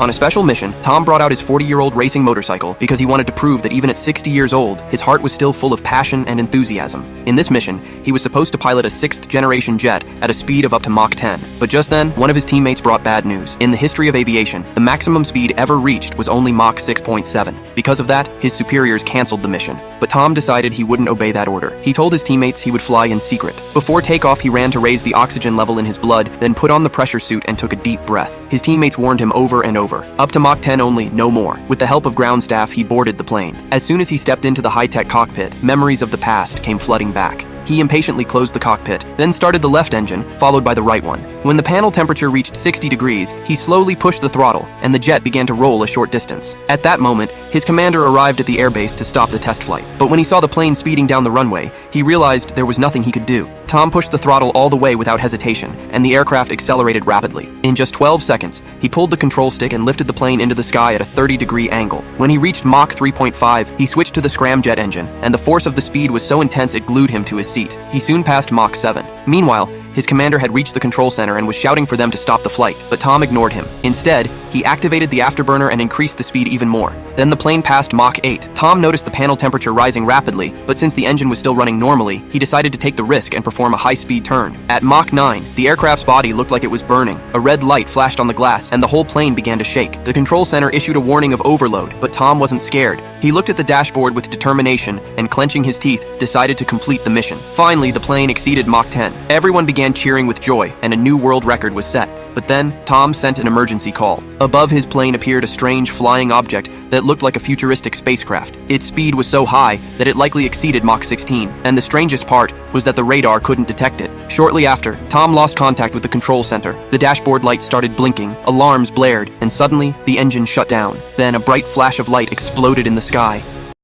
On a special mission, Tom brought out his 40-year-old racing motorcycle because he wanted to prove that even at 60 years old, his heart was still full of passion and enthusiasm. In this mission, he was supposed to pilot a 6th-generation jet at a speed of up to Mach 10. But just then, one of his teammates brought bad news. In the history of aviation, the maximum speed ever reached was only Mach 6.7. Because of that, his superiors canceled the mission. But Tom decided he wouldn't obey that order. He told his teammates he would fly in secret. Before takeoff, he ran to raise the oxygen level in his blood, then put on the pressure suit and took a deep breath. His teammates warned him over and over. Up to Mach 10 only, no more. With the help of ground staff, he boarded the plane. As soon as he stepped into the high-tech cockpit, memories of the past came flooding back. He impatiently closed the cockpit, then started the left engine, followed by the right one. When the panel temperature reached 60 degrees, he slowly pushed the throttle, and the jet began to roll a short distance. At that moment, his commander arrived at the airbase to stop the test flight. But when he saw the plane speeding down the runway, he realized there was nothing he could do. Tom pushed the throttle all the way without hesitation, and the aircraft accelerated rapidly. In just 12 seconds, he pulled the control stick and lifted the plane into the sky at a 30-degree angle. When he reached Mach 3.5, he switched to the scramjet engine, and the force of the speed was so intense it glued him to his seat. He soon passed Mach 7. Meanwhile, his commander had reached the control center and was shouting for them to stop the flight, but Tom ignored him. Instead, he activated the afterburner and increased the speed even more. Then the plane passed Mach 8. Tom noticed the panel temperature rising rapidly, but since the engine was still running normally, he decided to take the risk and perform a high-speed turn. At Mach 9, the aircraft's body looked like it was burning. A red light flashed on the glass, and the whole plane began to shake. The control center issued a warning of overload, but Tom wasn't scared. He looked at the dashboard with determination and, clenching his teeth, decided to complete the mission. Finally, the plane exceeded Mach 10. Everyone began cheering with joy, and a new world record was set. But then, Tom sent an emergency call. Above his plane appeared a strange flying object that looked like a futuristic spacecraft. Its speed was so high that it likely exceeded Mach 16, and the strangest part was that the radar couldn't detect it. Shortly after, Tom lost contact with the control center. The dashboard lights started blinking, alarms blared, and suddenly, the engine shut down. Then a bright flash of light exploded in the sky.